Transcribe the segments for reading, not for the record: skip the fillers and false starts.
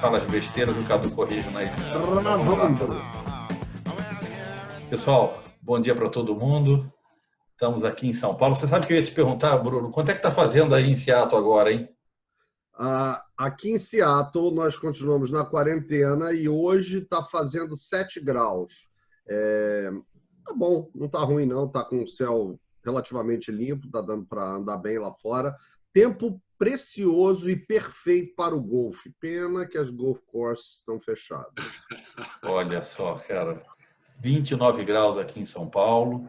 fala as besteiras, o Cadu corrige na edição. Gravando. Pessoal, bom dia para todo mundo. Estamos aqui em São Paulo. Você sabe que eu ia te perguntar, Bruno, quanto é que está fazendo aí em Seattle agora, hein? Aqui em Seattle, nós continuamos na quarentena e hoje está fazendo 7 graus. Tá bom, não está ruim não, está com o céu relativamente limpo, está dando para andar bem lá fora. Tempo precioso e perfeito para o golfe. Pena que as golf courses estão fechadas. Olha só, cara. 29 graus aqui em São Paulo.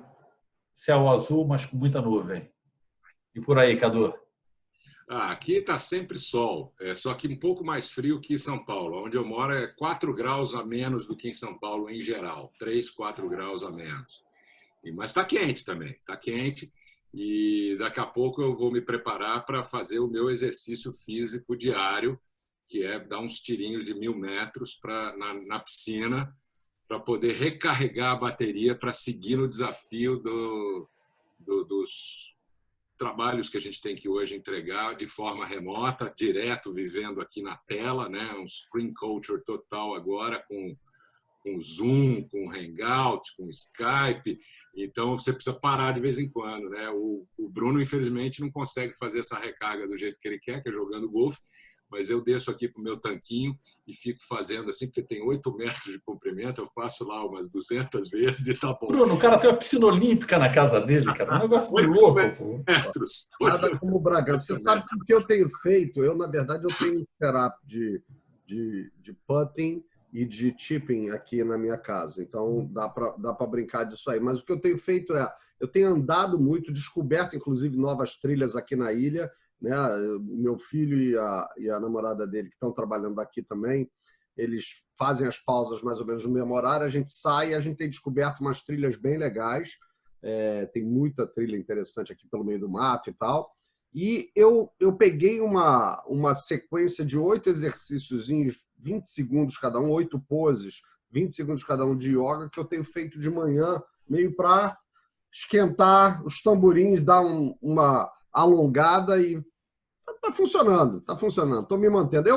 Céu azul, mas com muita nuvem. E por aí, Cadu? Aqui está sempre sol, só que um pouco mais frio que em São Paulo. Onde eu moro é 4 graus a menos do que em São Paulo em geral, 3, 4 graus a menos. Mas está quente também, está quente. E daqui a pouco eu vou me preparar para fazer o meu exercício físico diário, que é dar uns tirinhos de 1.000 metros na piscina, para poder recarregar a bateria para seguir no desafio dos trabalhos que a gente tem que hoje entregar de forma remota, direto, vivendo aqui na tela, né? Um screen culture total agora, com Zoom, com Hangout, com Skype. Então, você precisa parar de vez em quando, né? O Bruno, infelizmente, não consegue fazer essa recarga do jeito que ele quer, que é jogando golfe, mas eu desço aqui para o meu tanquinho e fico fazendo assim, porque tem 8 metros de comprimento, eu faço lá umas 200 vezes e tá bom. Bruno, o cara tem uma piscina olímpica na casa dele, cara. Um negócio de louco, pô. Metros. Nada como Bragança. Você sabe que o que eu tenho feito? Na verdade, eu tenho um setup de putting e de chipping aqui na minha casa. Então, dá para brincar disso aí. Mas o que eu tenho feito eu tenho andado muito, descoberto, inclusive, novas trilhas aqui na ilha, né? Meu filho e a namorada dele, que estão trabalhando aqui também, eles fazem as pausas mais ou menos no mesmo horário, a gente sai e a gente tem descoberto umas trilhas bem legais. Tem muita trilha interessante aqui pelo meio do mato e tal. E eu peguei uma sequência de 8 exercícios, 20 segundos cada um, 8 poses, 20 segundos cada um de yoga, que eu tenho feito de manhã, meio para esquentar os tamborins, dar uma alongada e tá funcionando, tá funcionando. Estou me mantendo.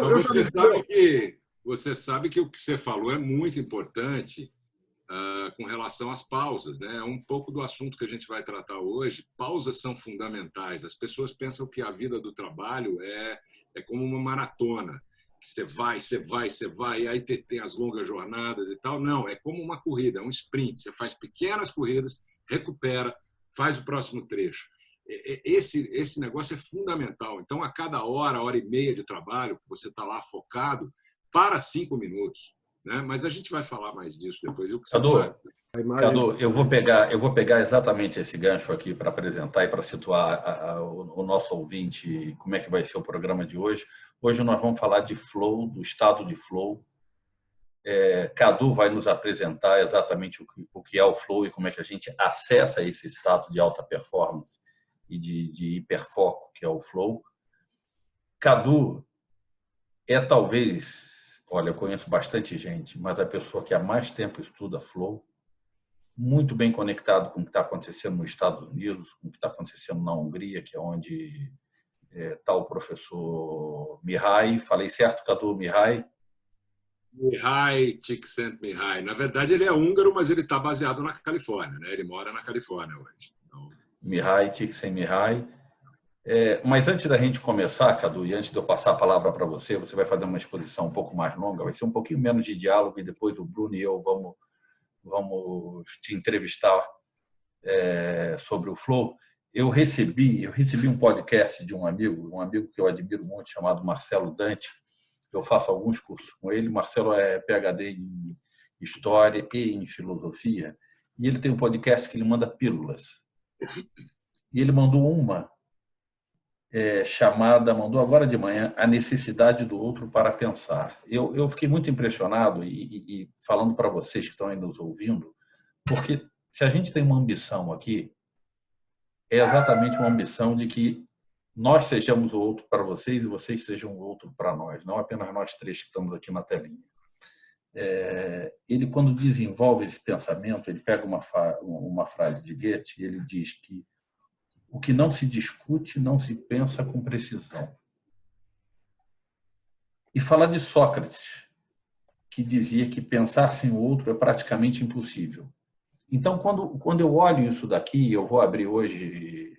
Você sabe que o que você falou é muito importante com relação às pausas, né? É um pouco do assunto que a gente vai tratar hoje. Pausas são fundamentais. As pessoas pensam que a vida do trabalho é como uma maratona. Você vai, e aí tem as longas jornadas e tal. Não, é como uma corrida, é um sprint. Você faz pequenas corridas, recupera, faz o próximo trecho. Esse negócio é fundamental. Então, a cada hora e meia de trabalho, que você está lá focado, para 5 minutos. Né? Mas a gente vai falar mais disso depois. Cadu, eu vou pegar exatamente esse gancho aqui para apresentar e para situar o nosso ouvinte como é que vai ser o programa de hoje. Hoje nós vamos falar de flow, do estado de flow. Cadu vai nos apresentar exatamente o que é o flow e como é que a gente acessa esse estado de alta performance e de hiperfoco, que é o flow. Cadu talvez... Olha, eu conheço bastante gente, mas a pessoa que há mais tempo estuda flow, muito bem conectado com o que está acontecendo nos Estados Unidos, com o que está acontecendo na Hungria, que é onde está o professor Mihai. Falei certo, Cadu? Mihai? Mihai Csikszentmihalyi. Na verdade, ele é húngaro, mas ele está baseado na Califórnia, né? Ele mora na Califórnia hoje. Então... Mihai Csikszentmihalyi. Mas antes da gente começar, Cadu, e antes de eu passar a palavra para você vai fazer uma exposição um pouco mais longa, vai ser um pouquinho menos de diálogo e depois o Bruno e eu vamos te entrevistar sobre o Flow. Eu recebi um podcast de um amigo que eu admiro muito, chamado Marcelo Dante. Eu faço alguns cursos com ele. Marcelo é PhD em História e em Filosofia, e ele tem um podcast que ele manda pílulas. E ele mandou uma mandou agora de manhã, A Necessidade do Outro para Pensar. Eu fiquei muito impressionado e falando para vocês que estão aí nos ouvindo, porque se a gente tem uma ambição aqui, é exatamente uma ambição de que nós sejamos o outro para vocês e vocês sejam o outro para nós, não apenas nós três que estamos aqui na telinha. Ele, quando desenvolve esse pensamento, ele pega uma frase de Goethe e ele diz que o que não se discute, não se pensa com precisão. e falar de Sócrates, que dizia que pensar sem o outro é praticamente impossível. Então, quando eu olho isso daqui, eu vou abrir hoje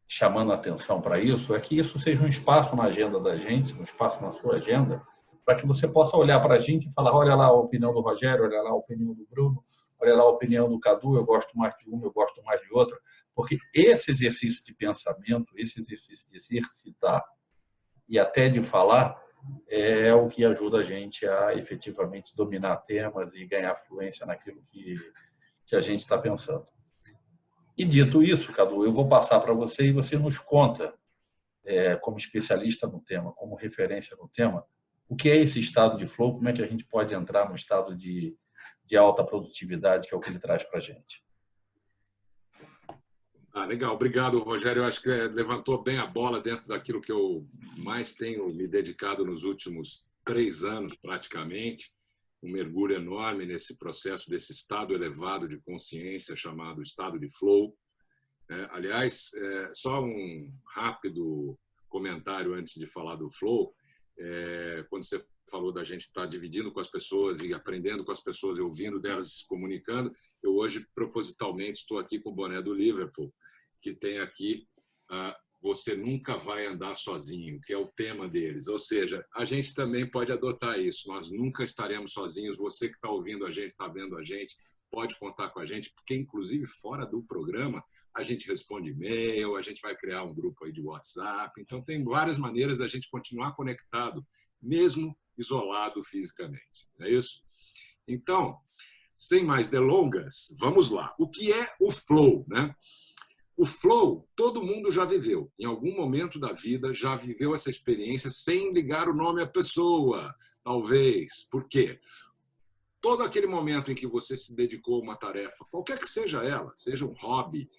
chamando a atenção para isso, é que isso seja um espaço na agenda da gente, um espaço na sua agenda, para que você possa olhar para a gente e falar, olha lá a opinião do Rogério, olha lá a opinião do Bruno, olha lá a opinião do Cadu, eu gosto mais de uma, eu gosto mais de outra, porque esse exercício de pensamento, esse exercício de exercitar e até de falar, é o que ajuda a gente a efetivamente dominar temas e ganhar fluência naquilo que a gente está pensando. E dito isso, Cadu, eu vou passar para você e você nos conta, como especialista no tema, como referência no tema, o que é esse estado de flow, como é que a gente pode entrar no estado de alta produtividade, que é o que ele traz para a gente. Legal, obrigado, Rogério. Eu acho que levantou bem a bola dentro daquilo que eu mais tenho me dedicado nos últimos 3 anos, praticamente. Um mergulho enorme nesse processo desse estado elevado de consciência chamado estado de flow. Aliás, só um rápido comentário antes de falar do flow. Quando você falou da gente estar dividindo com as pessoas e aprendendo com as pessoas e ouvindo delas se comunicando, eu hoje, propositalmente, estou aqui com o boné do Liverpool, que tem aqui Você Nunca Vai Andar Sozinho, que é o tema deles. Ou seja, a gente também pode adotar isso. Nós nunca estaremos sozinhos. Você que está ouvindo a gente, está vendo a gente, pode contar com a gente, porque, inclusive, fora do programa, a gente responde e-mail, a gente vai criar um grupo aí de WhatsApp. Então, tem várias maneiras da gente continuar conectado, mesmo isolado fisicamente. Não é isso? Então, sem mais delongas, vamos lá. O que é o flow, né? O flow, todo mundo já viveu. Em algum momento da vida, já viveu essa experiência sem ligar o nome à pessoa, talvez. Por quê? Todo aquele momento em que você se dedicou a uma tarefa, qualquer que seja ela, seja um hobby,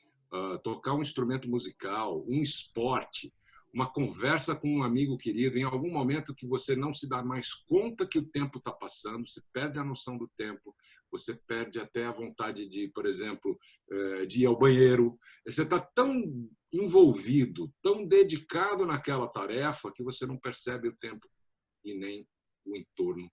tocar um instrumento musical, um esporte, uma conversa com um amigo querido, em algum momento que você não se dá mais conta que o tempo está passando, você perde a noção do tempo, você perde até a vontade de, por exemplo, de ir ao banheiro. Você está tão envolvido, tão dedicado naquela tarefa que você não percebe o tempo e nem o entorno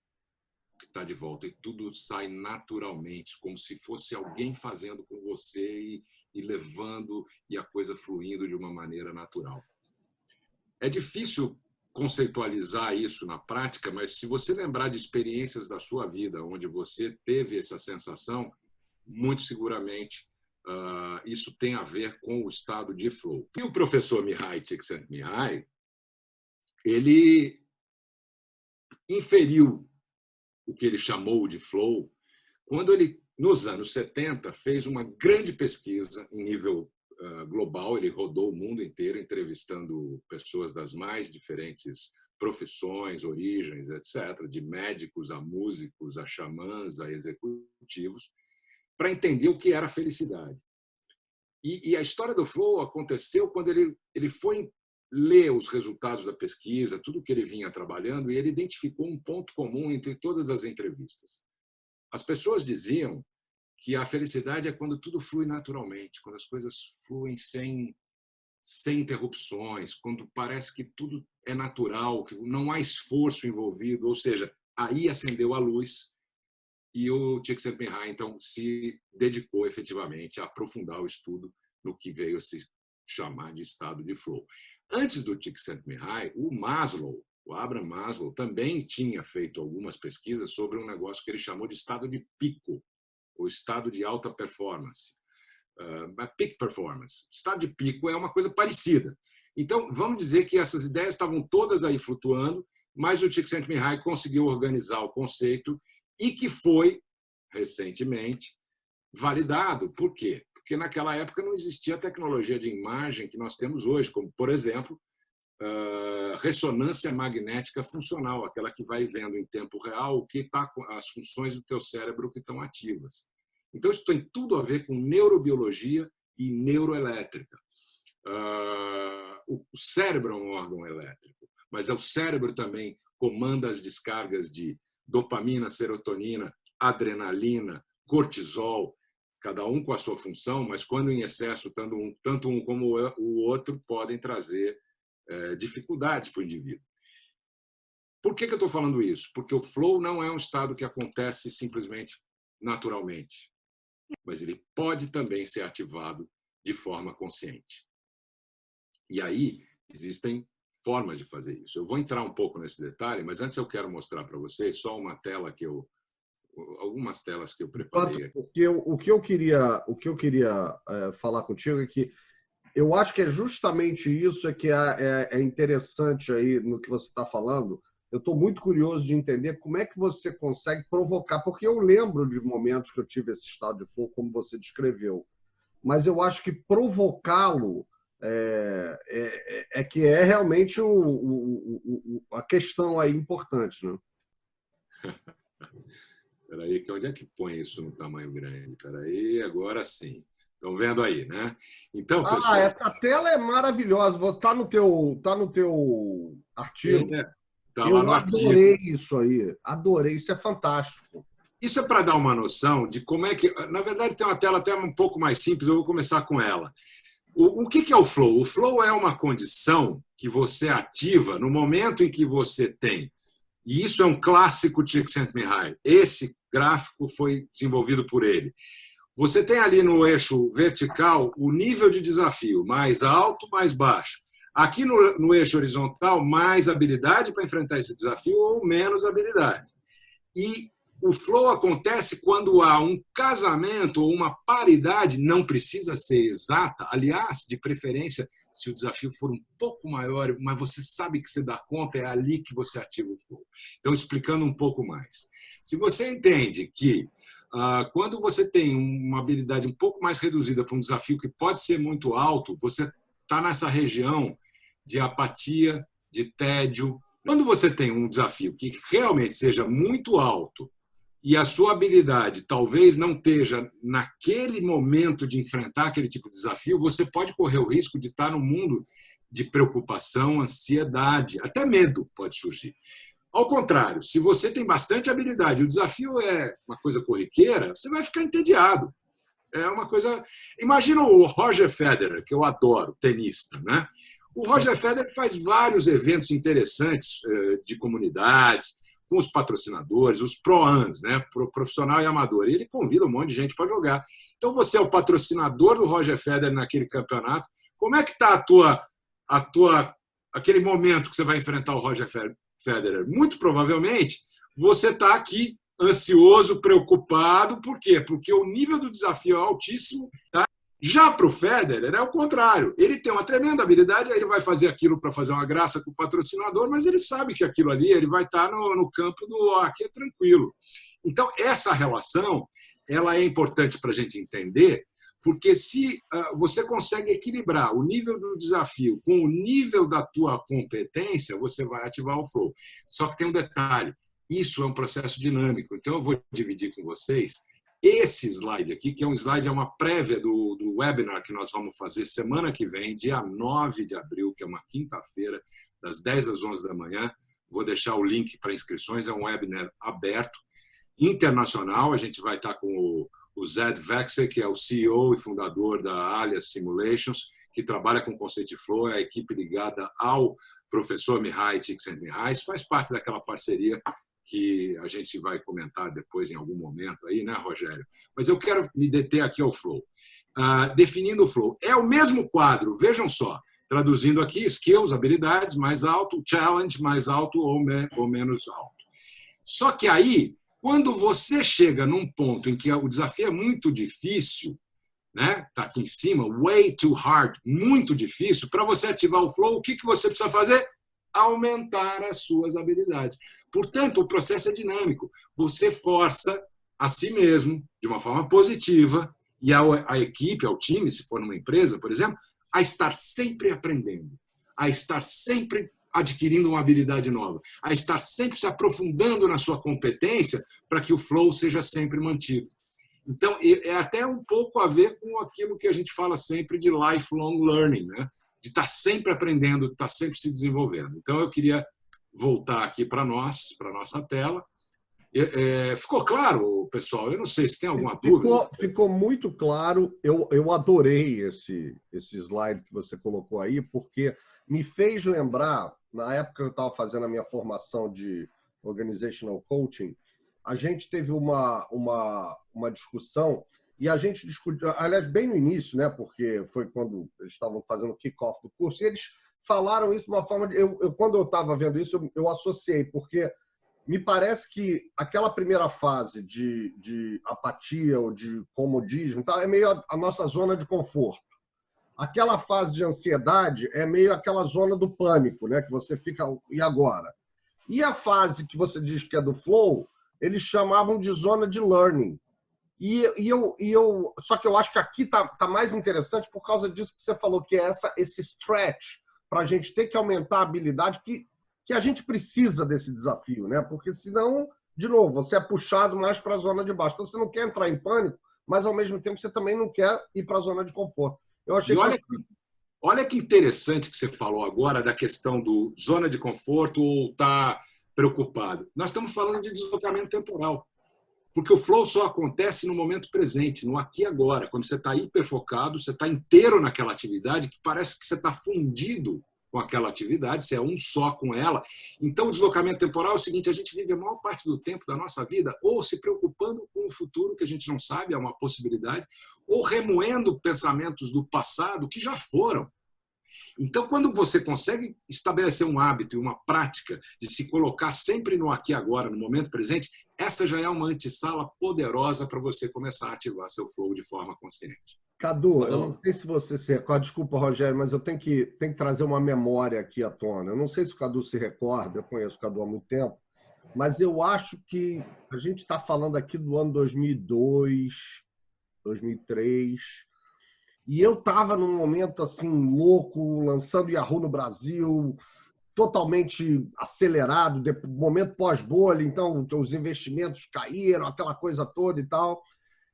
que está de volta. E tudo sai naturalmente, como se fosse alguém fazendo com você e levando e a coisa fluindo de uma maneira natural. É difícil conceitualizar isso na prática, mas se você lembrar de experiências da sua vida onde você teve essa sensação, muito seguramente isso tem a ver com o estado de flow. E o professor Mihai Csikszentmihalyi, ele inferiu o que ele chamou de flow quando ele, nos anos 70, fez uma grande pesquisa em nível global. Ele rodou o mundo inteiro entrevistando pessoas das mais diferentes profissões, origens, etc., de médicos a músicos, a xamãs, a executivos, para entender o que era felicidade. E a história do flow aconteceu quando ele foi ler os resultados da pesquisa, tudo que ele vinha trabalhando, e ele identificou um ponto comum entre todas as entrevistas. As pessoas diziam que a felicidade é quando tudo flui naturalmente, quando as coisas fluem sem interrupções, quando parece que tudo é natural, que não há esforço envolvido, ou seja, aí acendeu a luz e o Csikszentmihalyi, então, se dedicou efetivamente a aprofundar o estudo no que veio a se chamar de estado de flow. Antes do Csikszentmihalyi, o Abraham Maslow, também tinha feito algumas pesquisas sobre um negócio que ele chamou de estado de pico, ou estado de alta performance. Peak performance. Estado de pico é uma coisa parecida. Então, vamos dizer que essas ideias estavam todas aí flutuando, mas o Csikszentmihalyi conseguiu organizar o conceito e que foi, recentemente, validado. Por quê? Porque naquela época não existia a tecnologia de imagem que nós temos hoje, como, por exemplo, ressonância magnética funcional, aquela que vai vendo em tempo real o que está as funções do teu cérebro que estão ativas. Então, isso tem tudo a ver com neurobiologia e neuroelétrica. O cérebro é um órgão elétrico, mas o cérebro também comanda as descargas de dopamina, serotonina, adrenalina, cortisol, cada um com a sua função, mas quando em excesso, tanto um como o outro podem trazer dificuldades para o indivíduo. Por que eu estou falando isso? Porque o flow não é um estado que acontece simplesmente naturalmente, mas ele pode também ser ativado de forma consciente. E aí existem formas de fazer isso. Eu vou entrar um pouco nesse detalhe, mas antes eu quero mostrar para vocês só uma tela algumas telas que eu preparei aqui. Porque o que eu queria falar contigo é que eu acho que é justamente isso que é interessante aí no que você está falando. Eu estou muito curioso de entender como é que você consegue provocar, porque eu lembro de momentos que eu tive esse estado de flow, como você descreveu, mas eu acho que provocá-lo que é realmente a questão aí importante, né? Espera aí, onde é que põe isso no tamanho grande? Espera aí, agora sim. Estão vendo aí, né? Então, pessoal... essa tela é maravilhosa. Está no teu artigo. Tá eu lá no adorei artigo. Isso aí. Adorei. Isso é fantástico. Isso é para dar uma noção de como é que... Na verdade, tem uma tela até um pouco mais simples, eu vou começar com ela. O que é o flow? O flow é uma condição que você ativa no momento em que você tem. E isso é um clássico Csikszentmihalyi. Esse gráfico foi desenvolvido por ele. Você tem ali no eixo vertical o nível de desafio, mais alto, mais baixo. Aqui no eixo horizontal, mais habilidade para enfrentar esse desafio ou menos habilidade. E o flow acontece quando há um casamento ou uma paridade, não precisa ser exata, aliás, de preferência, se o desafio for um pouco maior, mas você sabe que você dá conta, é ali que você ativa o flow. Então, explicando um pouco mais. Se você entende que quando você tem uma habilidade um pouco mais reduzida para um desafio que pode ser muito alto, você está nessa região de apatia, de tédio. Quando você tem um desafio que realmente seja muito alto e a sua habilidade talvez não esteja naquele momento de enfrentar aquele tipo de desafio, você pode correr o risco de estar no mundo de preocupação, ansiedade, até medo pode surgir. Ao contrário, se você tem bastante habilidade e o desafio é uma coisa corriqueira, você vai ficar entediado. É uma coisa... Imagina o Roger Federer, que eu adoro, tenista, né? O Roger Federer faz vários eventos interessantes de comunidades, com os patrocinadores, os pro-ans, né? Profissional e amador. E ele convida um monte de gente para jogar. Então, você é o patrocinador do Roger Federer naquele campeonato. Como é que está aquele momento que você vai enfrentar o Roger Federer? Muito provavelmente, você está aqui ansioso, preocupado. Por quê? Porque o nível do desafio é altíssimo, tá? Já para o Federer é o contrário. Ele tem uma tremenda habilidade, aí ele vai fazer aquilo para fazer uma graça com o patrocinador, mas ele sabe que aquilo ali ele vai estar no campo do aqui é tranquilo. Então, essa relação ela é importante para a gente entender, porque se você consegue equilibrar o nível do desafio com o nível da tua competência, você vai ativar o flow. Só que tem um detalhe, isso é um processo dinâmico. Então, eu vou dividir com vocês esse slide aqui, que é um slide, é uma prévia do webinar que nós vamos fazer semana que vem, dia 9 de abril, que é uma quinta-feira, das 10 às 11 da manhã. Vou deixar o link para inscrições, é um webinar aberto, internacional. A gente vai estar com o Zed Vexer, que é o CEO e fundador da Alias Simulations, que trabalha com o conceito de flow, é a equipe ligada ao professor Mihaly Csikszentmihalyi, faz parte daquela parceria que a gente vai comentar depois em algum momento aí, né, Rogério? Mas eu quero me deter aqui ao flow. Definindo o flow. É o mesmo quadro, vejam só, traduzindo aqui, skills, habilidades, mais alto, challenge, mais alto ou menos alto. Só que aí, quando você chega num ponto em que o desafio é muito difícil, né? Tá aqui em cima, way too hard, muito difícil, para você ativar o flow, o que você precisa fazer? Aumentar as suas habilidades. Portanto, o processo é dinâmico. Você força a si mesmo, de uma forma positiva, e a equipe, ao time, se for numa empresa, por exemplo, a estar sempre aprendendo, a estar sempre adquirindo uma habilidade nova, a estar sempre se aprofundando na sua competência para que o flow seja sempre mantido. Então, é até um pouco a ver com aquilo que a gente fala sempre de lifelong learning, né? De estar sempre aprendendo, de estar sempre se desenvolvendo. Então, eu queria voltar aqui para nossa tela Ficou claro, pessoal? Eu não sei se tem alguma dúvida. Ficou muito claro. Eu adorei esse slide que você colocou aí, porque me fez lembrar, na época que eu estava fazendo a minha formação de Organizational Coaching, a gente teve uma discussão e a gente discutiu, aliás, bem no início, né? Porque foi quando eles estavam fazendo o kick-off do curso, e eles falaram isso de uma forma... Quando eu estava vendo isso, eu associei, porque me parece que aquela primeira fase de apatia ou de comodismo é meio a nossa zona de conforto. Aquela fase de ansiedade é meio aquela zona do pânico, né? Que você fica, e agora? E a fase que você diz que é do flow, eles chamavam de zona de learning. Só que eu acho que aqui tá mais interessante por causa disso que você falou, que é esse stretch, para a gente ter que aumentar a habilidade que a gente precisa desse desafio, né? Porque senão, de novo, você é puxado mais para a zona de baixo. Então, você não quer entrar em pânico, mas ao mesmo tempo você também não quer ir para a zona de conforto. Eu achei olha que interessante que você falou agora da questão do zona de conforto ou estar preocupado. Nós estamos falando de deslocamento temporal. Porque o flow só acontece no momento presente, no aqui e agora. Quando você está hiperfocado, você está inteiro naquela atividade, que parece que você está fundido com aquela atividade, você é um só com ela. Então, o deslocamento temporal é o seguinte, a gente vive a maior parte do tempo da nossa vida ou se preocupando com o futuro, que a gente não sabe, é uma possibilidade, ou remoendo pensamentos do passado que já foram. Então, quando você consegue estabelecer um hábito e uma prática de se colocar sempre no aqui e agora, no momento presente, essa já é uma antessala poderosa para você começar a ativar seu flow de forma consciente. Cadu, eu não sei se você se recorda, desculpa, Rogério, mas eu tenho que trazer uma memória aqui à tona. Eu não sei se o Cadu se recorda, eu conheço o Cadu há muito tempo, mas eu acho que a gente está falando aqui do ano 2002, 2003, e eu estava num momento assim louco, lançando Yahoo no Brasil, totalmente acelerado, momento pós-bolha, então os investimentos caíram, aquela coisa toda e tal,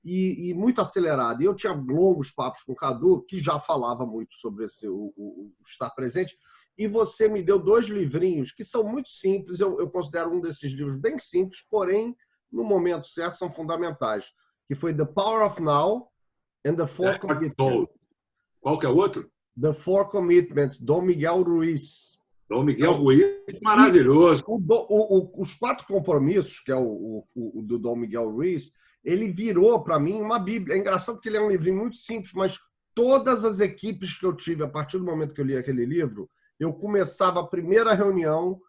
e muito acelerado. E eu tinha longos papos com o Cadu, que já falava muito sobre o estar presente, e você me deu 2 livrinhos que são muito simples, eu considero um desses livros bem simples, porém, no momento certo, são fundamentais, que foi The Power of Now and The Four Commitments. Qual que é o outro? The Four Commitments, Dom Miguel Ruiz. Dom Miguel Ruiz, maravilhoso. Os 4 compromissos, que é o do Dom Miguel Ruiz, ele virou para mim uma bíblia. É engraçado porque ele é um livrinho muito simples, mas todas as equipes que eu tive, a partir do momento que eu li aquele livro, eu começava a primeira reunião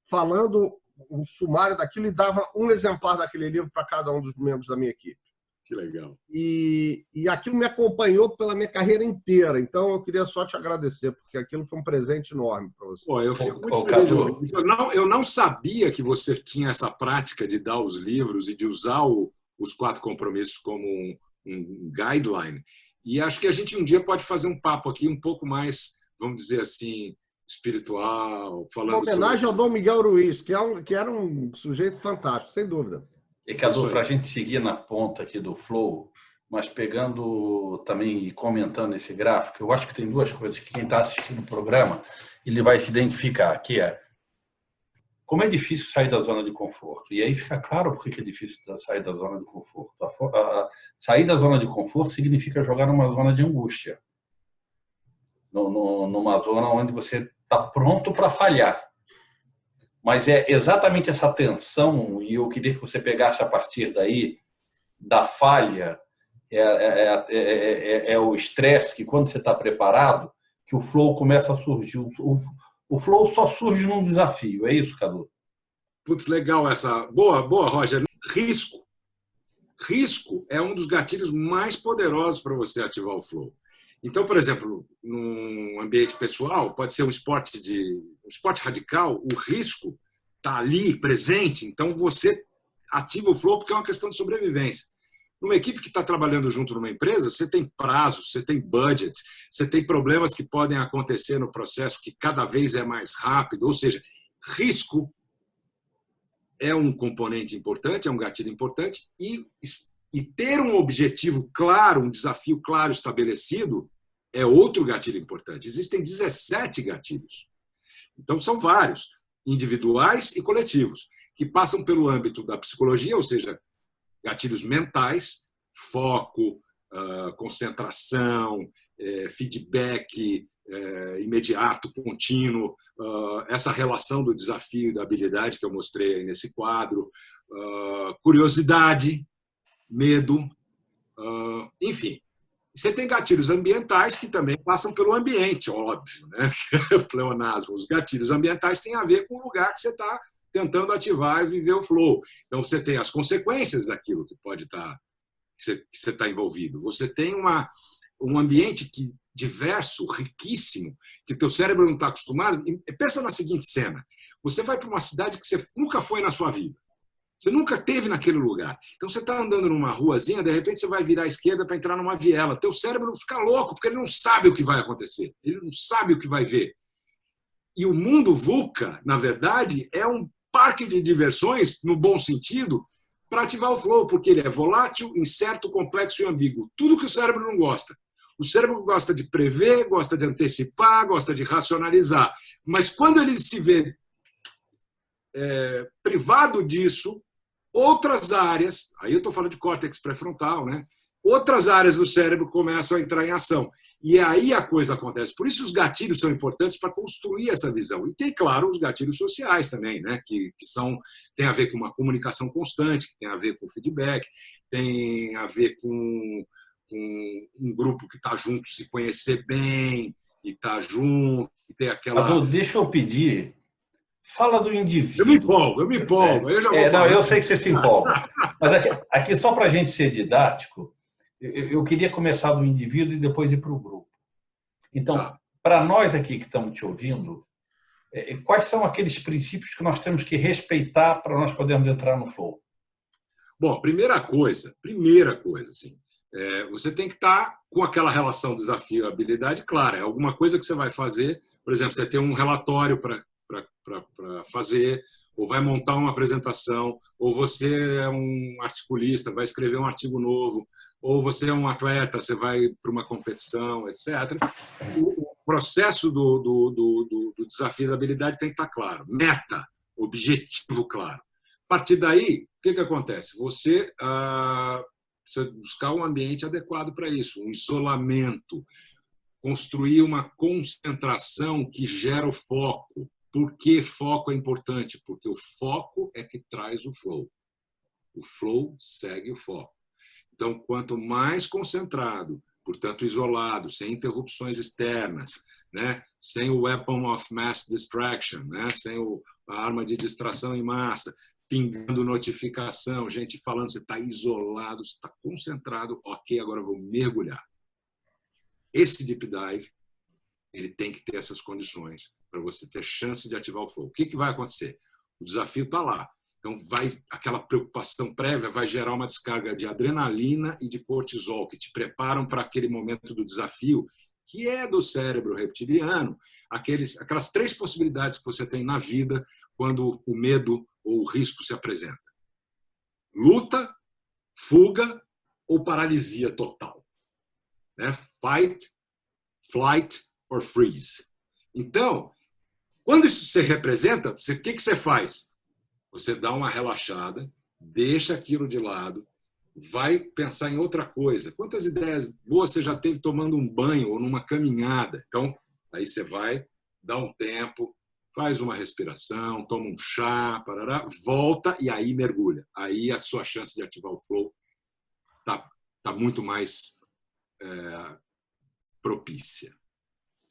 falando um sumário daquilo e dava um exemplar daquele livro para cada um dos membros da minha equipe. Que legal. E aquilo me acompanhou pela minha carreira inteira. Então, eu queria só te agradecer, porque aquilo foi um presente enorme para você. Pô, eu fico muito feliz. Eu não sabia que você tinha essa prática de dar os livros e de usar os 4 compromissos como um guideline. E acho que a gente um dia pode fazer um papo aqui um pouco mais, vamos dizer assim, espiritual, falando uma homenagem ao Dom Miguel Ruiz, que era um sujeito fantástico, sem dúvida. E, Cadu, para a gente seguir na ponta aqui do flow, mas pegando também e comentando esse gráfico, eu acho que tem 2 coisas que quem está assistindo o programa ele vai se identificar, que é como é difícil sair da zona de conforto. E aí fica claro por que é difícil sair da zona de conforto. Sair da zona de conforto significa jogar numa zona de angústia, numa zona onde você está pronto para falhar. Mas é exatamente essa tensão, e eu queria que você pegasse a partir daí, da falha, é o estresse, que quando você está preparado, que o flow começa a surgir. O flow só surge num desafio, é isso, Cadu? Putz, legal essa. Boa, Roger. Risco. Risco é um dos gatilhos mais poderosos para você ativar o flow. Então, por exemplo, num ambiente pessoal, pode ser um esporte radical, o risco está ali, presente, então você ativa o flow porque é uma questão de sobrevivência. Numa equipe que está trabalhando junto numa empresa, você tem prazos, você tem budget, você tem problemas que podem acontecer no processo que cada vez é mais rápido, ou seja, risco é um componente importante, é um gatilho importante, e ter um objetivo claro, um desafio claro estabelecido é outro gatilho importante. Existem 17 gatilhos. Então, são vários, individuais e coletivos, que passam pelo âmbito da psicologia, ou seja, gatilhos mentais, foco, concentração, feedback imediato, contínuo, essa relação do desafio e da habilidade que eu mostrei aí nesse quadro, curiosidade, medo, enfim. Você tem gatilhos ambientais que também passam pelo ambiente, óbvio, né? Pleonasmo. Os gatilhos ambientais têm a ver com o lugar que você está tentando ativar e viver o flow. Então, você tem as consequências daquilo que pode estar, que você está envolvido. Você tem um ambiente diverso, riquíssimo, que o teu cérebro não está acostumado. Pensa na seguinte cena. Você vai para uma cidade que você nunca foi na sua vida. Você nunca esteve naquele lugar. Então, você está andando numa ruazinha, de repente você vai virar à esquerda para entrar numa viela. Teu cérebro fica louco, porque ele não sabe o que vai acontecer. Ele não sabe o que vai ver. E o mundo VUCA, na verdade, é um parque de diversões, no bom sentido, para ativar o flow, porque ele é volátil, incerto, complexo e ambíguo. Tudo que o cérebro não gosta. O cérebro gosta de prever, gosta de antecipar, gosta de racionalizar. Mas quando ele se vê privado disso, outras áreas, aí eu estou falando de córtex pré-frontal, né? Outras áreas do cérebro começam a entrar em ação. E aí a coisa acontece. Por isso os gatilhos são importantes para construir essa visão. E tem, claro, os gatilhos sociais também, né? que tem a ver com uma comunicação constante, que tem a ver com feedback, tem a ver com um grupo que está junto, se conhecer bem, e está junto, e tem aquela... Adu, deixa eu pedir... Fala do indivíduo. Eu me empolgo. Eu já vou não, eu sei que você se empolga. Mas aqui só para a gente ser didático, eu queria começar do indivíduo e depois ir para o grupo. Então, para nós aqui que estamos te ouvindo, quais são aqueles princípios que nós temos que respeitar para nós podermos entrar no flow? Bom, primeira coisa, assim, você tem que estar com aquela relação desafio-habilidade clara. É alguma coisa que você vai fazer, por exemplo, você tem um relatório para fazer, ou vai montar uma apresentação, ou você é um articulista, vai escrever um artigo novo, ou você é um atleta, você vai para uma competição, etc. O processo do desafio da habilidade tem que estar claro. Meta, objetivo claro. A partir daí, o que acontece? Você buscar um ambiente adequado para isso, um isolamento, construir uma concentração que gera o foco. Por que foco é importante? Porque o foco é que traz o flow. O flow segue o foco. Então, quanto mais concentrado, portanto isolado, sem interrupções externas, né? Sem o weapon of mass distraction, né? Sem a arma de distração em massa, pingando notificação, gente falando, você está isolado, você está concentrado, ok, agora eu vou mergulhar. Esse deep dive, ele tem que ter essas condições para você ter chance de ativar o flow. O que vai acontecer? O desafio está lá. Então, aquela preocupação prévia vai gerar uma descarga de adrenalina e de cortisol, que te preparam para aquele momento do desafio, que é do cérebro reptiliano, aquelas 3 possibilidades que você tem na vida quando o medo ou o risco se apresenta. Luta, fuga ou paralisia total. Né? Fight, flight or freeze. Então, quando isso se representa, o que você faz? Você dá uma relaxada, deixa aquilo de lado, vai pensar em outra coisa. Quantas ideias boas você já teve tomando um banho ou numa caminhada? Então, aí você vai, dá um tempo, faz uma respiração, toma um chá, parará, volta e aí mergulha. Aí a sua chance de ativar o flow está muito mais propícia.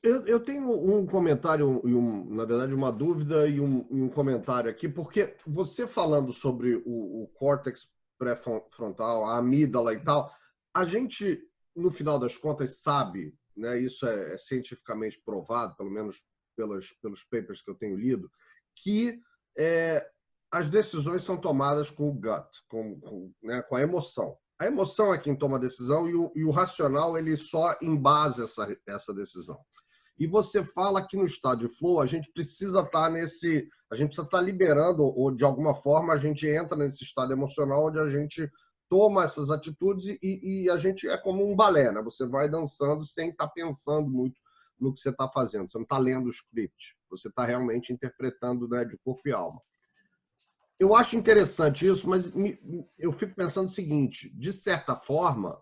Eu tenho um comentário, na verdade, uma dúvida e um comentário aqui, porque você falando sobre o córtex pré-frontal, a amígdala e tal, a gente, no final das contas, sabe, né, isso é cientificamente provado, pelo menos pelos papers que eu tenho lido, que as decisões são tomadas com o gut, com a emoção. A emoção é quem toma a decisão e o racional ele só embasa essa decisão. E você fala que no estado de flow a gente precisa estar a gente precisa estar liberando, ou de alguma forma a gente entra nesse estado emocional onde a gente toma essas atitudes e a gente é como um balé, né? Você vai dançando sem estar pensando muito no que você está fazendo. Você não está lendo o script, você está realmente interpretando, né, de corpo e alma. Eu acho interessante isso, mas eu fico pensando o seguinte, de certa forma,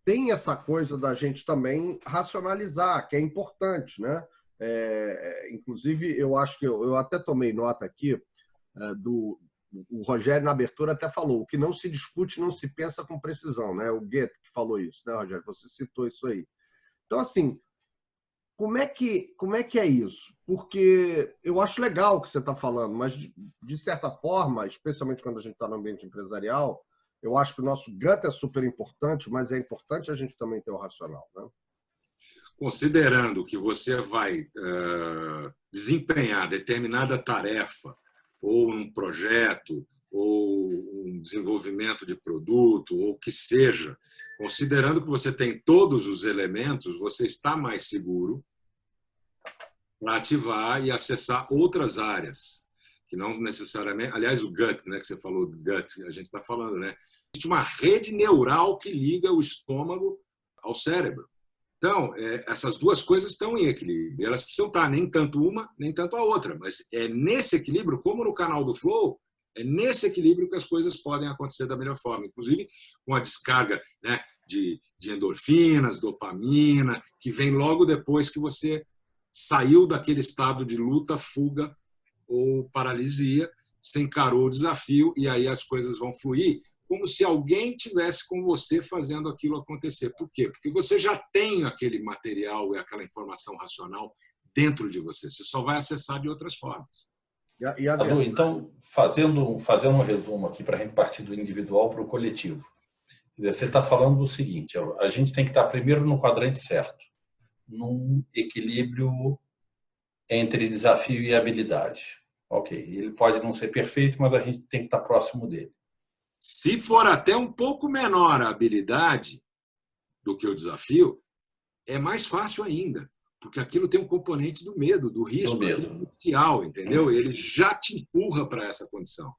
tem essa coisa da gente também racionalizar, que é importante, né? Inclusive, eu acho que eu até tomei nota aqui o Rogério, na abertura, até falou: o que não se discute, não se pensa com precisão, né? O Goethe que falou isso, né, Rogério? Você citou isso aí. Então, assim, como é que é isso? Porque eu acho legal o que você está falando, mas, de certa forma, especialmente quando a gente está no ambiente empresarial, eu acho que o nosso gut é super importante, mas é importante a gente também ter o racional, né? Considerando que você vai desempenhar determinada tarefa, ou um projeto, ou um desenvolvimento de produto, ou o que seja, considerando que você tem todos os elementos, você está mais seguro para ativar e acessar outras áreas, que não necessariamente... Aliás, o gut, né, que você falou do gut, a gente está falando, né? Existe uma rede neural que liga o estômago ao cérebro. Então, essas duas coisas estão em equilíbrio. Elas precisam estar nem tanto uma, nem tanto a outra. Mas é nesse equilíbrio, como no canal do Flow, é nesse equilíbrio que as coisas podem acontecer da melhor forma. Inclusive, com a descarga, né, de endorfinas, dopamina, que vem logo depois que você saiu daquele estado de luta, fuga ou paralisia, você encarou o desafio e aí as coisas vão fluir como se alguém tivesse com você fazendo aquilo acontecer. Por quê? Porque você já tem aquele material e aquela informação racional dentro de você. Você só vai acessar de outras formas. Cadu, então, fazendo um resumo aqui para a gente partir do individual para o coletivo. Você está falando do seguinte: a gente tem que estar primeiro no quadrante certo, num equilíbrio entre desafio e habilidade. Ok, ele pode não ser perfeito, mas a gente tem que estar próximo dele. Se for até um pouco menor a habilidade do que o desafio, é mais fácil ainda, porque aquilo tem um componente do medo, do risco, do medo inicial, entendeu? Ele já te empurra para essa condição.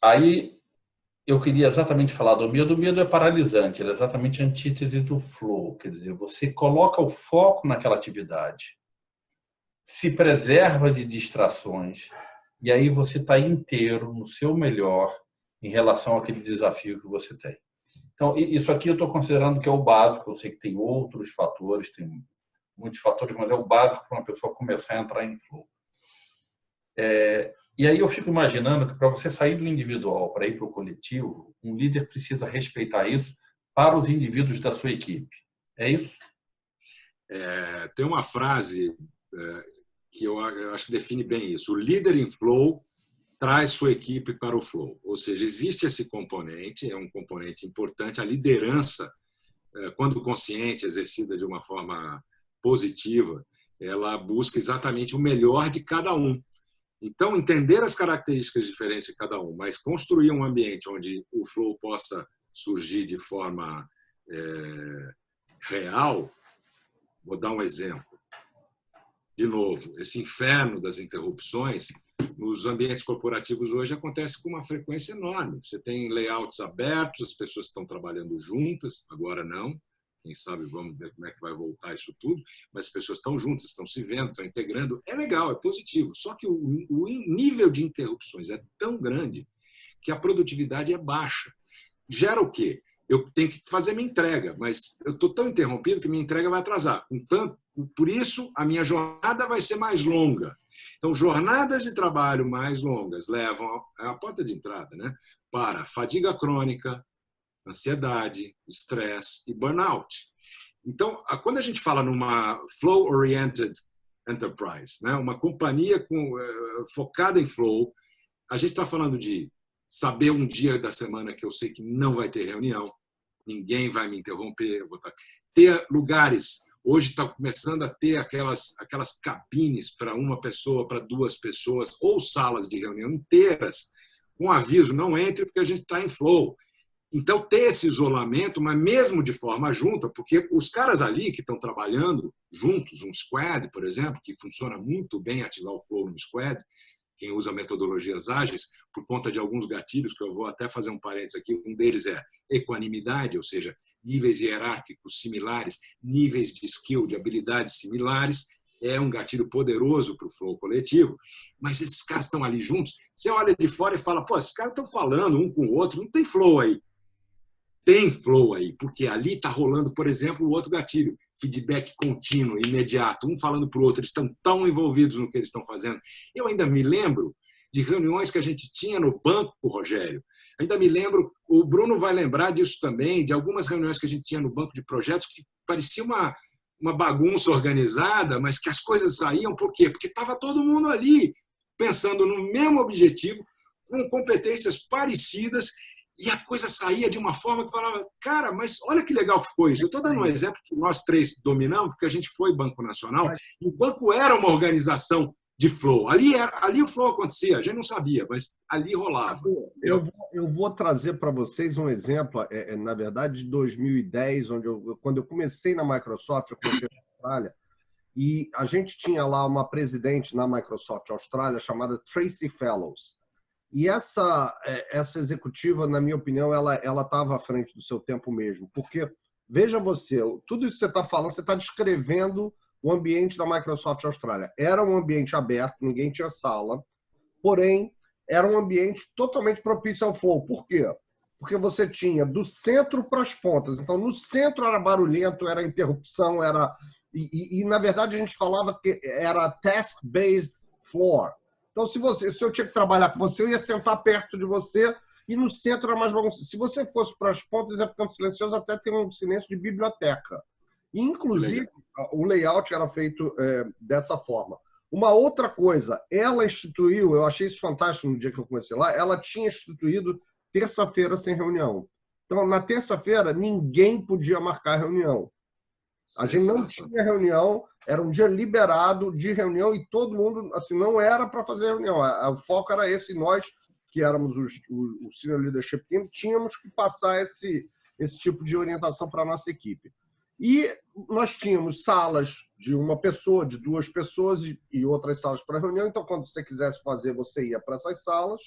Aí eu queria exatamente falar do medo. O medo é paralisante, ele é exatamente a antítese do flow. Quer dizer, você coloca o foco naquela atividade, se preserva de distrações, e aí você está inteiro, no seu melhor, em relação àquele desafio que você tem. Então, isso aqui eu estou considerando que é o básico. Eu sei que tem outros fatores, tem muitos fatores, mas é o básico para uma pessoa começar a entrar em flow. E aí eu fico imaginando que para você sair do individual para ir para o coletivo, um líder precisa respeitar isso para os indivíduos da sua equipe. É isso? Tem uma frase que eu acho que define bem isso. O líder em flow traz sua equipe para o flow. Ou seja, existe esse componente, é um componente importante. A liderança, quando consciente, exercida de uma forma positiva, ela busca exatamente o melhor de cada um. Então, entender as características diferentes de cada um, mas construir um ambiente onde o flow possa surgir de forma real. Vou dar um exemplo. De novo, esse inferno das interrupções nos ambientes corporativos hoje acontece com uma frequência enorme. Você tem layouts abertos, as pessoas estão trabalhando juntas, agora não. Quem sabe vamos ver como é que vai voltar isso tudo, mas as pessoas estão juntas, estão se vendo, estão integrando. É legal, é positivo. Só que o nível de interrupções é tão grande que a produtividade é baixa. Gera o quê? Eu tenho que fazer minha entrega, mas eu estou tão interrompido que minha entrega vai atrasar. Por isso, a minha jornada vai ser mais longa. Então, jornadas de trabalho mais longas levam a porta de entrada, né, para fadiga crônica, ansiedade, estresse e burnout. Então, quando a gente fala numa flow-oriented enterprise, né, uma companhia focada em flow, a gente está falando de saber um dia da semana que eu sei que não vai ter reunião, ninguém vai me interromper, ter lugares. Hoje está começando a ter aquelas cabines para uma pessoa, para duas pessoas, ou salas de reunião inteiras, com aviso: não entre porque a gente está em flow. Então, ter esse isolamento, mas mesmo de forma junta, porque os caras ali que estão trabalhando juntos, um squad, por exemplo, que funciona muito bem ativar o flow no squad, quem usa metodologias ágeis, por conta de alguns gatilhos, que eu vou até fazer um parênteses aqui, um deles é equanimidade, ou seja, níveis hierárquicos similares, níveis de skill, de habilidades similares, é um gatilho poderoso para o flow coletivo, mas esses caras estão ali juntos, você olha de fora e fala, pô, esses caras estão falando um com o outro, não tem flow aí. Tem flow aí, porque ali está rolando, por exemplo, o outro gatilho, feedback contínuo, imediato, um falando para o outro, eles estão tão envolvidos no que eles estão fazendo. Eu ainda me lembro de reuniões que a gente tinha no banco com o Rogério. Ainda me lembro, o Bruno vai lembrar disso também, de algumas reuniões que a gente tinha no banco de projetos que parecia uma bagunça organizada, mas que as coisas saíam, por quê? Porque estava todo mundo ali pensando no mesmo objetivo, com competências parecidas, e a coisa saía de uma forma que falava, cara, mas olha que legal que ficou isso. Eu estou dando um exemplo que nós três dominamos, porque a gente foi Banco Nacional, e o banco era uma organização de flow. Ali o flow acontecia, a gente não sabia, mas ali rolava. Eu vou trazer para vocês um exemplo, na verdade, de 2010, quando eu comecei na Microsoft, eu comecei na Austrália, e a gente tinha lá uma presidente na Microsoft Austrália chamada Tracy Fellows. E essa executiva, na minha opinião, ela estava à frente do seu tempo mesmo. Porque, veja você, tudo isso que você está falando, você está descrevendo o ambiente da Microsoft Austrália. Era um ambiente aberto, ninguém tinha sala, porém, era um ambiente totalmente propício ao flow. Por quê? Porque você tinha do centro para as pontas. Então, no centro era barulhento, era interrupção, e na verdade, a gente falava que era task-based floor. Então, se eu tinha que trabalhar com você, eu ia sentar perto de você e no centro era mais bagunça. Se você fosse para as pontas, ia ficando silencioso até ter um silêncio de biblioteca. E, inclusive, o layout era feito dessa forma. Uma outra coisa, ela instituiu, eu achei isso fantástico no dia que eu comecei lá, ela tinha instituído terça-feira sem reunião. Então, na terça-feira, ninguém podia marcar reunião. A gente não tinha reunião, era um dia liberado de reunião e todo mundo, assim, não era para fazer reunião. O foco era esse, nós, que éramos o Senior Leadership Team, tínhamos que passar esse tipo de orientação para a nossa equipe. E nós tínhamos salas de uma pessoa, de duas pessoas e outras salas para reunião. Então, quando você quisesse fazer, você ia para essas salas.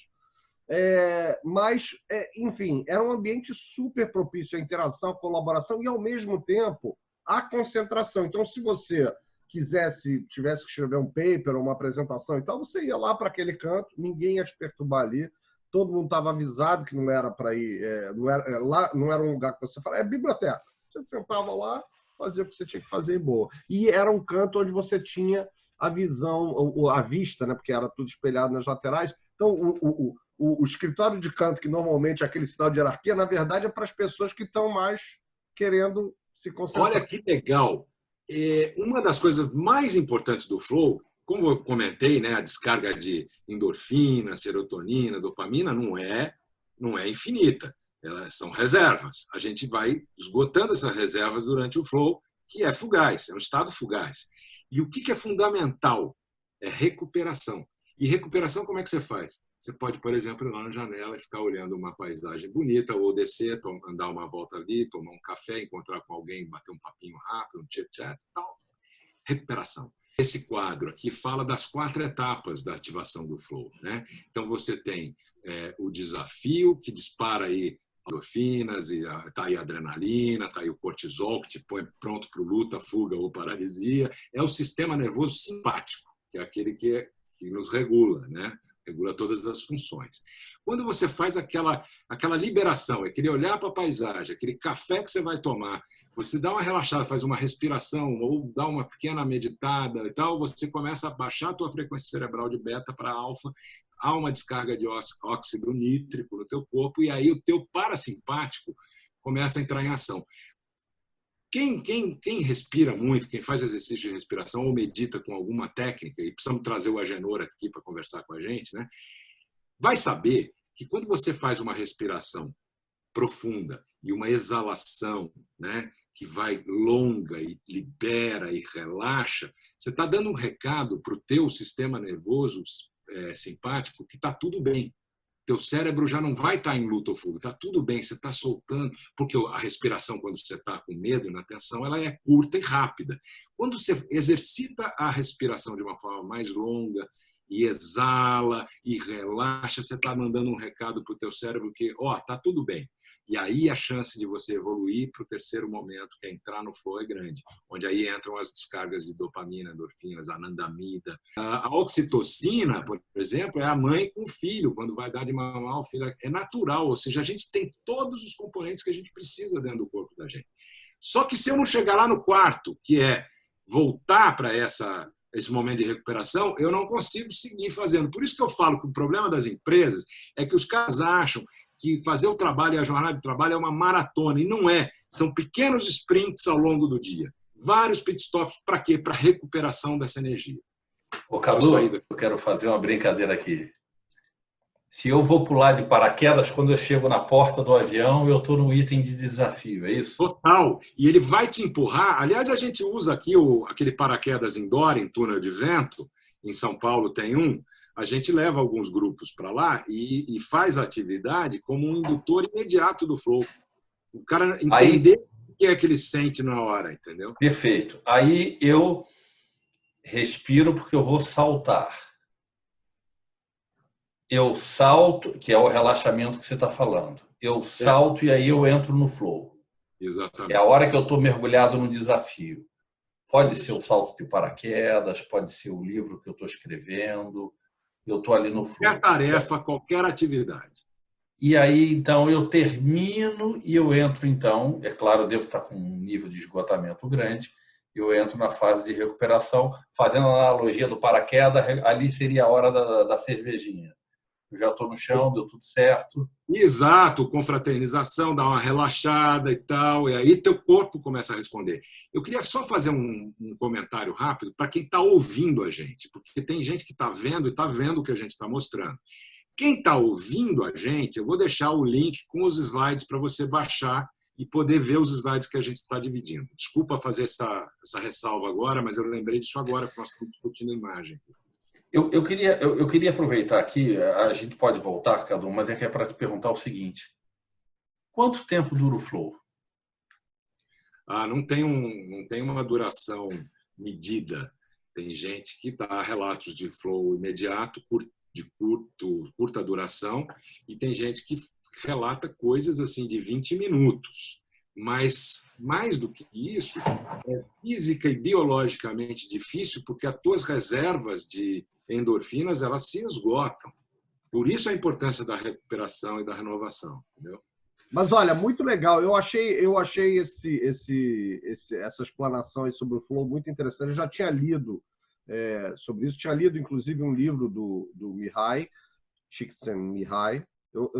Enfim, era um ambiente super propício à interação, à colaboração e, ao mesmo tempo, à concentração. Então, se você tivesse que escrever um paper, uma apresentação e tal, você ia lá para aquele canto, ninguém ia te perturbar ali, todo mundo estava avisado que não era para ir, não era um lugar que você fala, é biblioteca. Você sentava lá, fazia o que você tinha que fazer e boa. E era um canto onde você tinha a visão, a vista, né? Porque era tudo espelhado nas laterais. Então, o escritório de canto, que normalmente é aquele sinal de hierarquia, na verdade é para as pessoas que estão mais querendo se concentrar. Olha que legal! Uma das coisas mais importantes do flow, como eu comentei, né, a descarga de endorfina, serotonina, dopamina não é infinita. Elas são reservas. A gente vai esgotando essas reservas durante o flow, que é fugaz, é um estado fugaz. E o que é fundamental? É recuperação. E recuperação, como é que você faz? Você pode, por exemplo, ir lá na janela e ficar olhando uma paisagem bonita, ou descer, andar uma volta ali, tomar um café, encontrar com alguém, bater um papinho rápido, um chit-chat e tal. Recuperação. Esse quadro aqui fala das 4 etapas da ativação do flow, né? Então, você tem o desafio, que dispara aí endorfinas, está aí a adrenalina, está aí o cortisol, que te põe pronto para luta, fuga ou paralisia. É o sistema nervoso simpático, que é aquele que nos regula, né? Regula todas as funções. Quando você faz aquela liberação, aquele olhar para a paisagem, aquele café que você vai tomar, você dá uma relaxada, faz uma respiração ou dá uma pequena meditada e tal, você começa a baixar a tua frequência cerebral de beta para alfa, há uma descarga de óxido nítrico no teu corpo e aí o teu parasimpático começa a entrar em ação. Quem respira muito, quem faz exercício de respiração ou medita com alguma técnica, e precisamos trazer o Agenor aqui para conversar com a gente, né? Vai saber que quando você faz uma respiração profunda e uma exalação, né, que vai longa e libera e relaxa, você está dando um recado para o teu sistema nervoso simpático que está tudo bem. Teu cérebro já não vai estar em luta ou fuga, está tudo bem, você está soltando, porque a respiração, quando você está com medo e na tensão, ela é curta e rápida. Quando você exercita a respiração de uma forma mais longa e exala e relaxa, você está mandando um recado para o teu cérebro que, está tudo bem. E aí a chance de você evoluir para o terceiro momento, que é entrar no flow, é grande. Onde aí entram as descargas de dopamina, endorfinas, anandamida. A oxitocina, por exemplo, é a mãe com o filho. Quando vai dar de mamar, o filho é natural. Ou seja, a gente tem todos os componentes que a gente precisa dentro do corpo da gente. Só que se eu não chegar lá no quarto, que é voltar para esse momento de recuperação, eu não consigo seguir fazendo. Por isso que eu falo que o problema das empresas é que os caras acham que fazer o trabalho e a jornada de trabalho é uma maratona, e não é. São pequenos sprints ao longo do dia. Vários pitstops, para quê? Para recuperação dessa energia. Ô, Cadu, eu quero fazer uma brincadeira aqui. Se eu vou pular de paraquedas, quando eu chego na porta do avião, eu estou no item de desafio, é isso? Total. E ele vai te empurrar. Aliás, a gente usa aqui aquele paraquedas indoor, em túnel de vento. Em São Paulo tem um. A gente leva alguns grupos para lá e faz a atividade como um indutor imediato do flow. O cara entender o que é que ele sente na hora, entendeu? Perfeito. Aí eu respiro porque eu vou saltar. Eu salto, que é o relaxamento que você está falando. Eu salto e aí eu entro no flow. Exatamente. É a hora que eu estou mergulhado no desafio. Pode ser o salto de paraquedas, pode ser o livro que eu estou escrevendo. Eu estou ali no flow. Qualquer tarefa, qualquer atividade. E aí, então, eu termino e eu entro, então, é claro, eu devo estar com um nível de esgotamento grande, eu entro na fase de recuperação, fazendo a analogia do paraquedas, ali seria a hora da cervejinha. Eu já estou no chão, deu tudo certo. Exato, confraternização, dá uma relaxada e tal, e aí teu corpo começa a responder. Eu queria só fazer um comentário rápido para quem está ouvindo a gente, porque tem gente que está vendo e está vendo o que a gente está mostrando. Quem está ouvindo a gente, eu vou deixar o link com os slides para você baixar e poder ver os slides que a gente está dividindo. Desculpa fazer essa ressalva agora, mas eu lembrei disso agora, porque nós estamos discutindo a imagem. Eu queria aproveitar aqui, a gente pode voltar, Cadu, mas é que é para te perguntar o seguinte. Quanto tempo dura o flow? Não tem uma duração medida. Tem gente que dá relatos de flow imediato, de curta duração, e tem gente que relata coisas assim de 20 minutos. Mas, mais do que isso, é física e biologicamente difícil, porque as tuas reservas de endorfinas elas se esgotam. Por isso a importância da recuperação e da renovação, entendeu? Mas olha, muito legal. Eu achei essa explanação aí sobre o flow muito interessante. Eu já tinha lido sobre isso. Tinha lido, inclusive, um livro do Mihaly Csikszentmihalyi.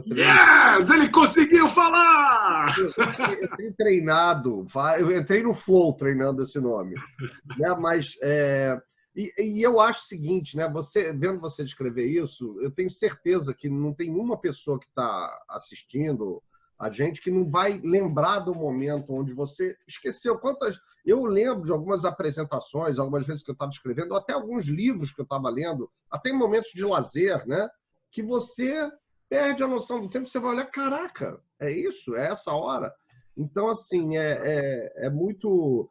Yes! Ele conseguiu falar! Eu tenho treinado, eu entrei no flow treinando esse nome, né? Mas e eu acho o seguinte, né? Vendo você descrever isso, eu tenho certeza que não tem uma pessoa que está assistindo a gente que não vai lembrar do momento onde você esqueceu. Eu lembro de algumas apresentações, algumas vezes que eu estava escrevendo, ou até alguns livros que eu estava lendo, até em momentos de lazer, né? Que você perde a noção do tempo, você vai olhar, caraca, é isso? É essa hora? Então, assim, é muito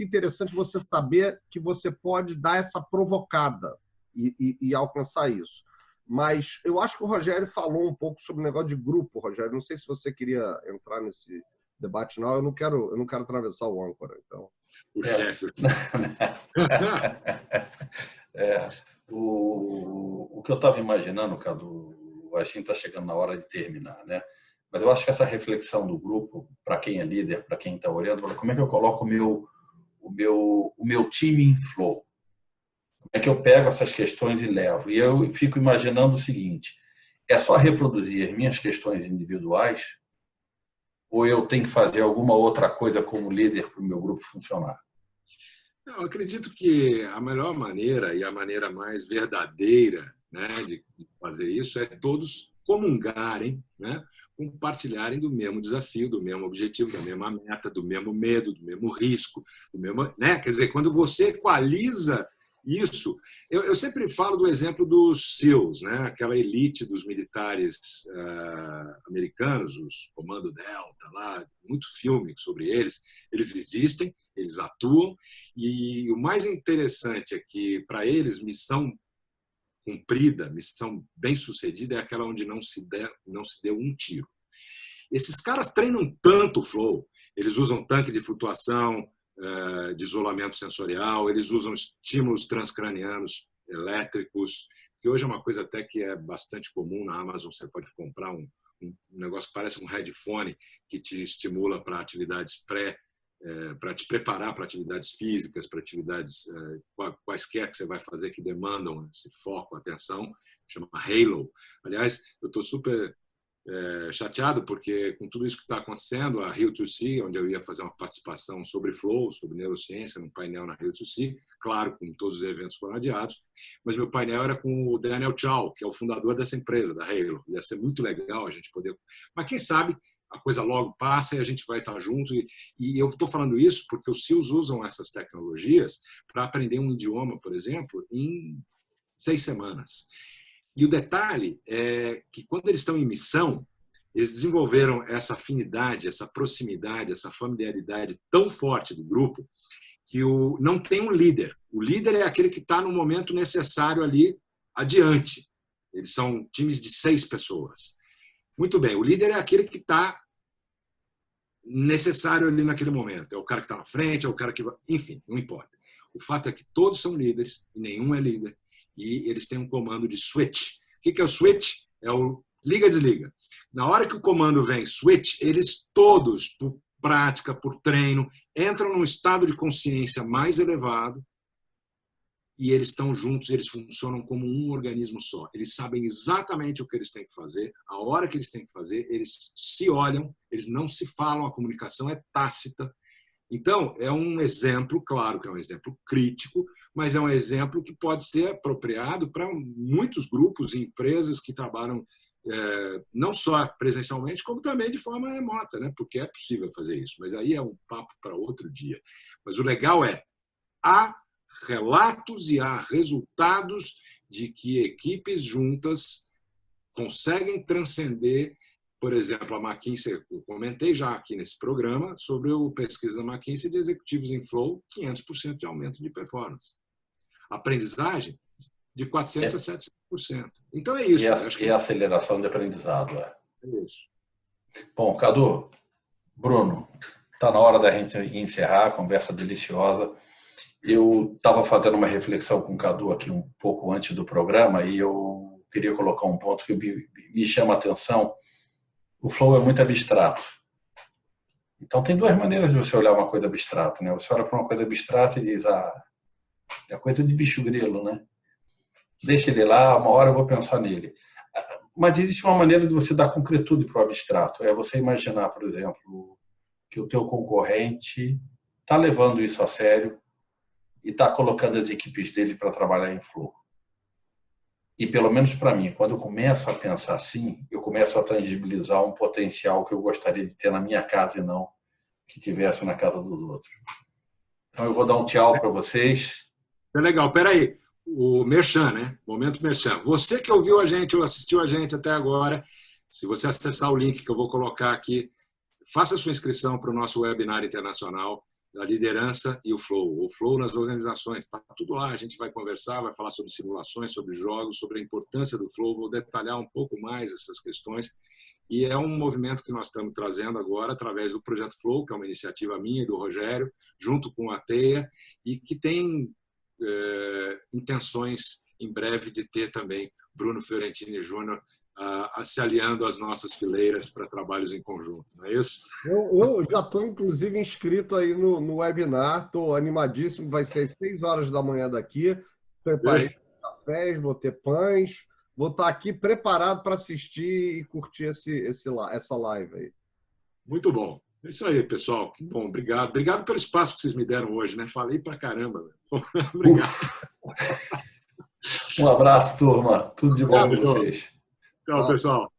interessante você saber que você pode dar essa provocada e alcançar isso. Mas eu acho que o Rogério falou um pouco sobre o negócio de grupo, Rogério. Não sei se você queria entrar nesse debate, não. Eu não quero atravessar o âncora, então. O chefe. O que eu estava imaginando, Cadu, a gente está chegando na hora de terminar, né? Mas eu acho que essa reflexão do grupo, para quem é líder, para quem está olhando, como é que eu coloco o meu time em flow? Como é que eu pego essas questões e levo? E eu fico imaginando o seguinte, é só reproduzir as minhas questões individuais ou eu tenho que fazer alguma outra coisa como líder para o meu grupo funcionar? Eu acredito que a melhor maneira e a maneira mais verdadeira, né, de fazer isso é todos comungarem, né, compartilharem do mesmo desafio, do mesmo objetivo, da mesma meta, do mesmo medo, do mesmo risco, né? Quer dizer, quando você equaliza isso, eu sempre falo do exemplo dos SEALs, né? Aquela elite dos militares americanos, os Comando Delta, lá, muito filme sobre eles. Eles existem, eles atuam, e o mais interessante é que, para eles, missão cumprida, missão bem-sucedida é aquela onde não se deu um tiro. Esses caras treinam tanto o flow. Eles usam tanque de flutuação, de isolamento sensorial, eles usam estímulos transcranianos elétricos, que hoje é uma coisa até que é bastante comum na Amazon. Você pode comprar um negócio que parece um headphone que te estimula para atividades para te preparar para atividades físicas, para atividades quaisquer que você vai fazer que demandam esse foco, atenção, chama Halo. Aliás, eu estou super chateado porque com tudo isso que está acontecendo, a Rio2C, onde eu ia fazer uma participação sobre flow, sobre neurociência, num painel na Rio2C, claro, como todos os eventos foram adiados, mas meu painel era com o Daniel Chow, que é o fundador dessa empresa, da Halo. Ia ser muito legal a gente poder... Mas quem sabe a coisa logo passa e a gente vai estar junto. E eu estou falando isso porque os CIOs usam essas tecnologias para aprender um idioma, por exemplo, em 6 semanas. E o detalhe é que, quando eles estão em missão, eles desenvolveram essa afinidade, essa proximidade, essa familiaridade tão forte do grupo que não tem um líder. O líder é aquele que está no momento necessário ali adiante. Eles são times de 6 pessoas. Muito bem, o líder é aquele que está necessário ali naquele momento. É o cara que está na frente, é o cara que... Enfim, não importa. O fato é que todos são líderes e nenhum é líder. E eles têm um comando de switch. O que é o switch? É o liga-desliga. Na hora que o comando vem switch, eles todos, por prática, por treino, entram num estado de consciência mais elevado e eles estão juntos, eles funcionam como um organismo só. Eles sabem exatamente o que eles têm que fazer, a hora que eles têm que fazer, eles se olham, eles não se falam, a comunicação é tácita. Então, é um exemplo, claro que é um exemplo crítico, mas é um exemplo que pode ser apropriado para muitos grupos e empresas que trabalham não só presencialmente, como também de forma remota, né? Porque é possível fazer isso, mas aí é um papo para outro dia. Mas o legal há relatos e há resultados de que equipes juntas conseguem transcender. Por exemplo, a McKinsey, eu comentei já aqui nesse programa sobre a pesquisa da McKinsey de executivos em flow, 500% de aumento de performance. Aprendizagem de 400% a 700%. Então é isso. E a aceleração de aprendizado. É isso. Bom, Cadu, Bruno, está na hora da gente encerrar a conversa deliciosa. Eu estava fazendo uma reflexão com o Cadu aqui um pouco antes do programa e eu queria colocar um ponto que me chama a atenção. O flow é muito abstrato. Então, tem 2 maneiras de você olhar uma coisa abstrata, né? Você olha para uma coisa abstrata e diz, é coisa de bicho grilo, né? Deixa ele lá, uma hora eu vou pensar nele. Mas existe uma maneira de você dar concretude para o abstrato. É você imaginar, por exemplo, que o teu concorrente está levando isso a sério e está colocando as equipes dele para trabalhar em flow. E, pelo menos para mim, quando eu começo a pensar assim, eu começo a tangibilizar um potencial que eu gostaria de ter na minha casa e não que tivesse na casa dos outros. Então, eu vou dar um tchau para vocês. É legal. Espera aí. O Merchan, né? Momento Merchan. Você que ouviu a gente ou assistiu a gente até agora, se você acessar o link que eu vou colocar aqui, faça sua inscrição para o nosso webinar internacional da liderança e o flow nas organizações, está tudo lá, a gente vai conversar, vai falar sobre simulações, sobre jogos, sobre a importância do flow, vou detalhar um pouco mais essas questões, e é um movimento que nós estamos trazendo agora através do Projeto Flow, que é uma iniciativa minha e do Rogério, junto com a Teia, e que tem intenções em breve de ter também Bruno Fiorentini Júnior se aliando às nossas fileiras para trabalhos em conjunto, não é isso? Eu já estou, inclusive, inscrito aí no webinar, estou animadíssimo, vai ser às 6 horas da manhã daqui, preparei cafés, vou ter pães, vou estar aqui preparado para assistir e curtir essa live aí. Muito bom. É isso aí, pessoal. Que bom, obrigado. Obrigado pelo espaço que vocês me deram hoje, né? Falei pra caramba. Obrigado. Um abraço, turma. Tudo de bom para vocês. Tchau, pessoal.